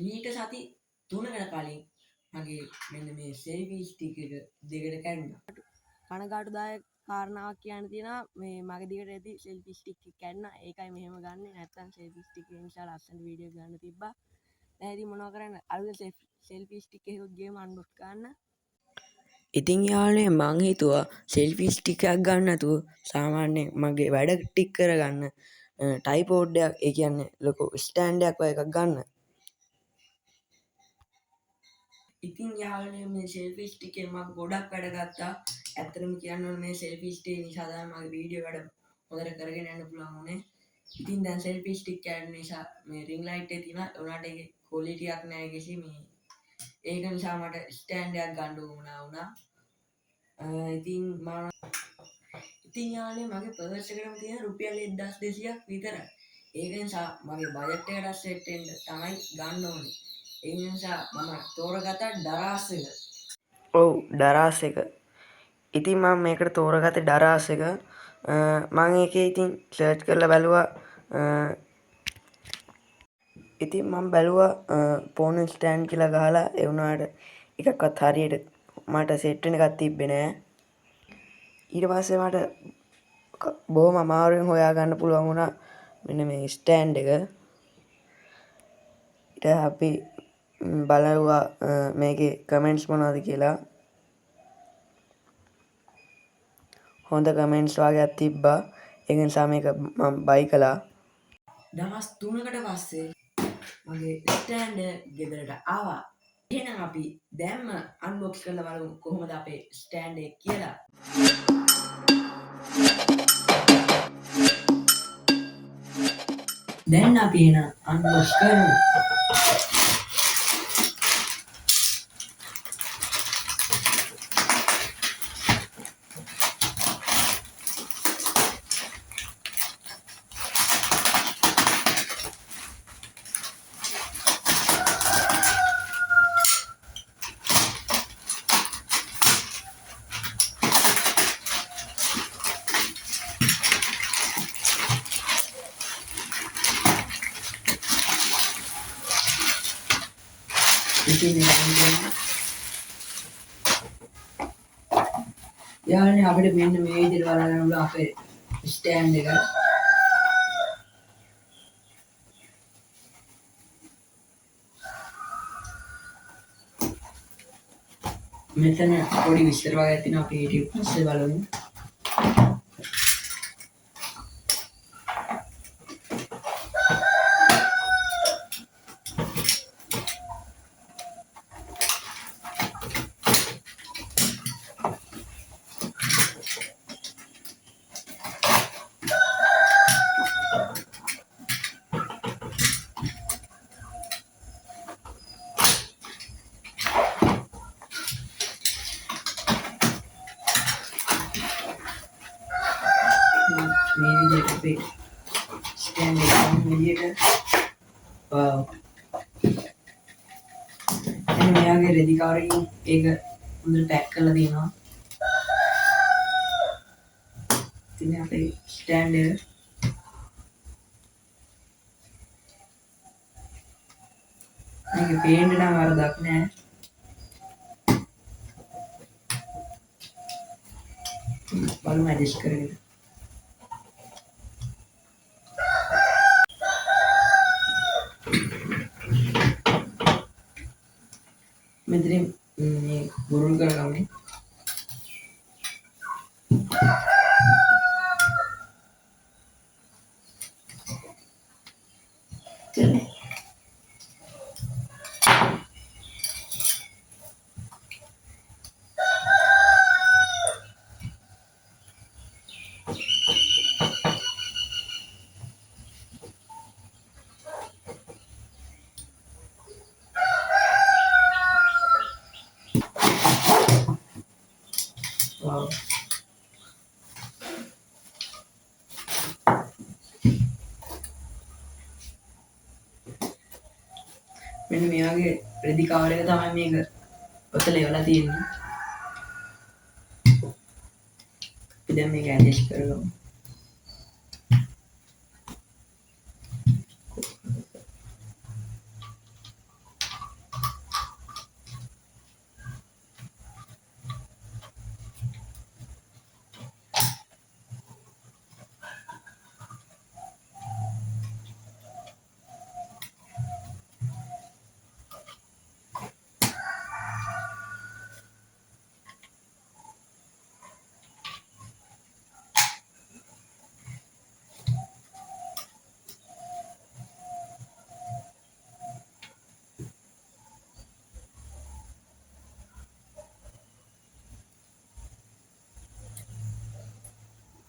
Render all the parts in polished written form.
ඊට සති 3කට කලින් මගේ මෙන්න මේ සෙල්ෆි ස්ටික් එක දෙකට කැඩුනා. කනගාටුදායක කාරණාවක් කියන්න තියෙනවා මේ මගේ දිගට ඇති සෙල්ෆි ස්ටික් එක කැඩුනා. ඒකයි මෙහෙම ගන්නෙ. නැත්තම් සෙල්ෆි ස්ටික් එක නිසා ලස්සන වීඩියෝ ගන්න තිබ්බා. දැන් ඉතින් මොනව කරන්න අලුත් සෙල්ෆි ස්ටික් එකකුත් ගේම අන්ලොක් කරන්න. ඉතින් යාළුවනේ මං හිතුවා සෙල්ෆි ස්ටික් එකක් ගන්න නැතුව සාමාන්‍යයෙන් මගේ වැඩ ටික කරගන්න ට්‍රයිපෝඩ් එකක් ඒ කියන්නේ ලොකු ස්ටෑන්ඩ් එකක් වගේ එකක් ගන්න. ඉතින් යාළුවනේ මේ සෙල්ෆි ස්ටික් එකෙන් මම ගොඩක් වැඩ ගත්තා. ඇත්තටම කියන්න ඕනේ මේ සෙල්ෆි ස්ටික් නිසා තමයි මගේ වීඩියෝ වැඩ හොඳට කරගෙන යන්න පුළුවන් වුණේ. ඉතින් දැන් සෙල්ෆි ස්ටික් කැඩුන නිසා මේ රින් ලයිට් එක තියෙනවා. උනාට ඒකේ ක්වොලිටි එකක් නැහැ කිසි මේ ඒක නිසා මට ස්ටෑන්ඩ් එකක් ගන්න වුණා. ඉතින් යාළුවනේ මගේ පර්ස් එකටම තියෙන රුපියල් 1200ක් විතරයි. ඒක නිසා මගේ බජට් එකට සෙට් වෙන්න තමයි ගන්න ඕනේ. ඒ නිසා මම තෝරගත්තා ඩරාස් එක. ඔව් ඩරාස් එක. ඉතින් මම මේකට තෝරගත්තේ ඩරාස් එක. මම ඒකේ ඉතින් සර්ච් කරලා බැලුවා. ඉතින් මම බැලුවා ෆෝන් ස්ටෑන්ඩ් කියලා ගහලා ඒ වුණාට එකක්වත් හරියට මට සෙට් වෙන එකක් තිබ්බේ නෑ. ඊට පස්සේ මට බොහොම අමාරුවෙන් හොයාගන්න පුළුවන් වුණා මෙන්න මේ ස්ටෑන්ඩ් එක. ඊට අපි බලුවා මේකේ කමෙන්ට්ස් මොනවද කියලා. හොඳ කමෙන්ට්ස් වගේක් තිබ්බා. ඒක නිසා මේක මම බයි කළා. දවස් 3කට පස්සේ මගේ ස්ටෑන්ඩ් එක ගෙදරට ආවා. එහෙනම් අපි දැන්ම අන්බොක්ස් කරලා බලමු කොහොමද අපේ ස්ටෑන්ඩ් එක කියලා. දැන් අපි එන අන්බොක්ස් කරමු. ඉතින් යාළුවනේ අපිට මෙන්න මේ විදිහට බලන්න පුළුවන් අපේ ස්ටෑන්ඩ් එක. මෙතන පොඩි විස්තර වගේක් තියෙනවා අපි ඊට පස්සේ බලමු. මේ විදිහට අපේ ස්ටෑන්ඩ් එක විදිහට වව්. එන්න මෙයාගේ රෙදි කවර් එකකින් ඒක හොඳට පැක් කරලා තියෙනවා. ඉතින් අපේ ස්ටෑන්ඩ් එක මේක පේන්න නම් වරදක් නෑ. බලමු ඇඩ්ජස්ට් කරගෙන. මෙතනින් මේ බුරුල් කරගමු. Wow. මෙන්න මෙයාගේ රෙදි කවර් එක තමයි මේක ඔතල එවලා තියෙන්නේ. අපි දැන් මේක ඇඩ්ජස්ට් කරගමු.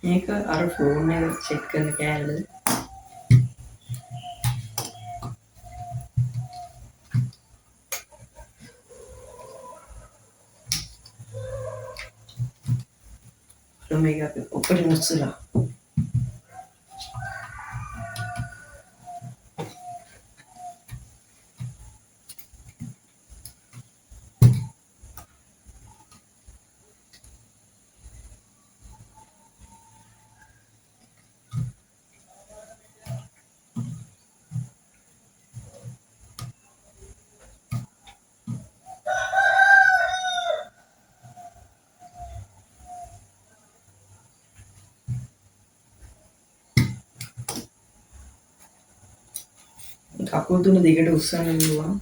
මේක අර ෆෝන් එක සෙට් කරන කෑල්ල. මේක අපි ඔක්කොට මුස්සලා. කකුල් තුන දිගට උස්සන්න පුළුවන්.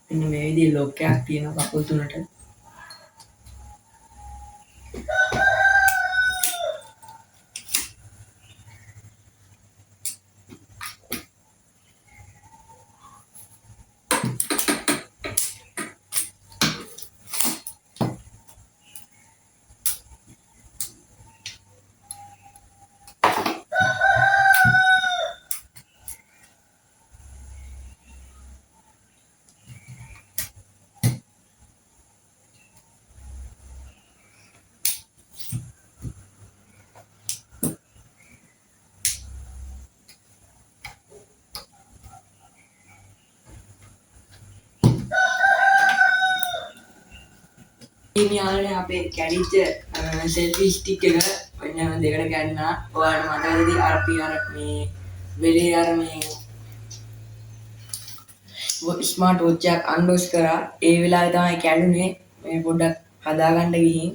මෙන්න මේ විදිහේ ලොක් එකක් තියෙනවා කකුල් තුනට. ඉතින් යාළුවනේ අපේ කැඩිච්ච සෙල්ෆි ස්ටික් එක වෙන දෙකට කැඩුනා. ඔයාලට මතකද අපි අර මේ වෙලේ අර මේ ස්මාර්ට් වොච් එකක් අන්බොක්ස් කරා. ඒ වෙලාවේ තමයි කැඩුනේ. මේ පොඩ්ඩක් හදාගන්න ගිහින්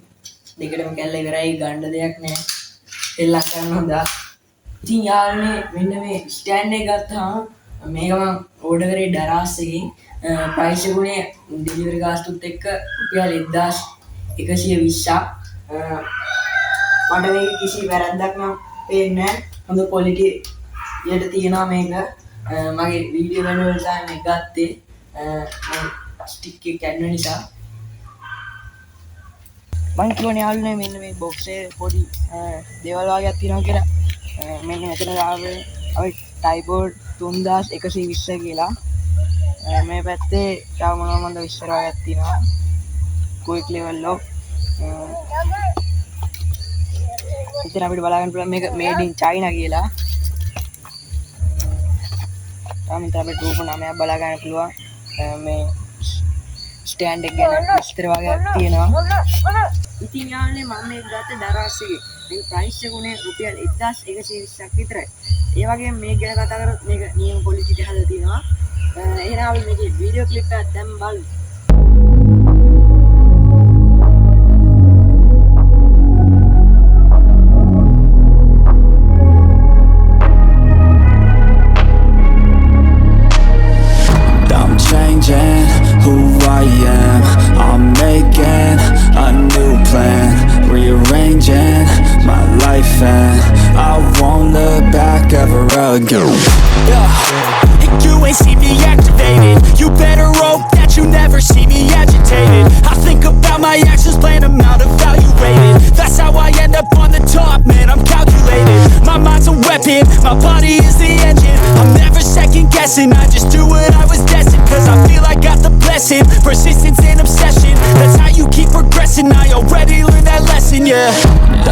දෙකටම කැල්ල ඉවරයි, ගන්න දෙයක් නැහැ. එල්ලක් කරන්න හොඳා. ඉතින් යාළුවනේ මෙන්න මේ ස්ටෑන්ඩ් එක ගත්තාම මේක මම ඕඩර් කරේ ඩරාස් එකෙන්. ප්‍රයිස් එකුනේ ඩෙලිවරි ගාස්තුත් එක්ක රුපියල් 1120ක්. මට මේක කිසි වැරද්දක් නම් පේන්නේ නැහැ. හොඳ ක්වොලිටි එකට තියෙනවා මේක. මගේ වීඩියෝ වල තමයි මේක ගත්තේ. ස්ටික් එක කැඩුන නිසා. මම කියවනේ යාළුවනේ මෙන්න මේ බොක්ස් එකේ පොඩි දේවල් වගේක් තියෙනවා කියලා. මෙන්න මෙතන ආවේ අපි ටයිපෝඩ් 3120 කියලා. මේ පැත්තේ තව මොනවද විස්තර වගේක් තියෙනවා. quick level lock. ඉතින් අපිට බලාගන්න පුළුවන් මේක made in China කියලා. තාම අපිට රූප නාමයක් බලා ගන්න පුළුවන්. මේ ස්ටෑන්ඩ් එක ගැන විස්තර වගේක් තියෙනවා. ඉතින් යාළුවනේ මම මේක ගත්ත ඩරාස් එකේ. මේක ප්‍රයිස් එක උනේ රුපියල් 1120ක් විතරයි. ඒ වගේම මේක ගැන කතා කරොත් මේක නියම ක්වොලිටි එක හදලා තියෙනවා. එහෙනම් අපි මේකේ වීඩියෝ ක්ලිප් එකක් දැන් බලමු. And you ain't see me activated. You better hope that you never see me agitated. I think about my actions, plan them out, evaluated. That's how I end up on the top, man, I'm calculated. My mind's a weapon, my body is the engine. I'm never second guessing, I just do what I was destined. Cause I feel I got the blessing, persistence and obsession. That's how you keep progressing, I already learned that lesson, yeah.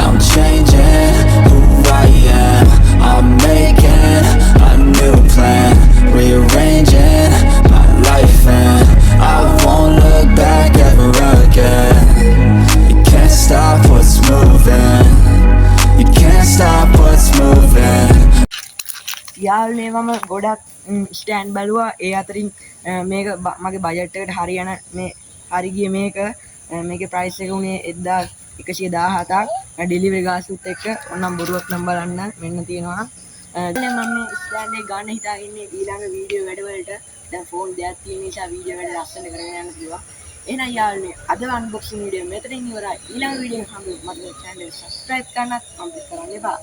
I'm changing who I am, I'm making a new plan, rearranging my life and I won't look back ever again. You can't stop what's moving, you can't stop what's moving. යාළුවනේ මම ගොඩක් stand බලුවා. ඒ අතරින් මේක මගේ budget එකට හරියන මේ හරි ගිය මේකේ ප්‍රයිස් එක උනේ 1117ක්. ඩෙලිවරි ගාස්තුත් එක්ක ඕනම් බොරුවක් නම් බලන්න මෙන්න තියෙනවා. දැන් මම මේ ස්ටෑන්ඩ් එක ගන්න හිතාගෙන ඉන්නේ ඊළඟ වීඩියෝ වැඩවලට. දැන් ෆෝන් දෙයක් තියෙන නිසා වීඩියෝ වැඩ ලස්සන කරගෙන යන්න පුළුවන්. එහෙනම් යාළුවනේ අද අන්බොක්සින් වීඩියෝ මෙතනින් ඉවරයි. ඊළඟ වීඩියෝ එක හම්බෙමු. මට channel එක subscribe කරන්නත් අමතක කරන්න එපා.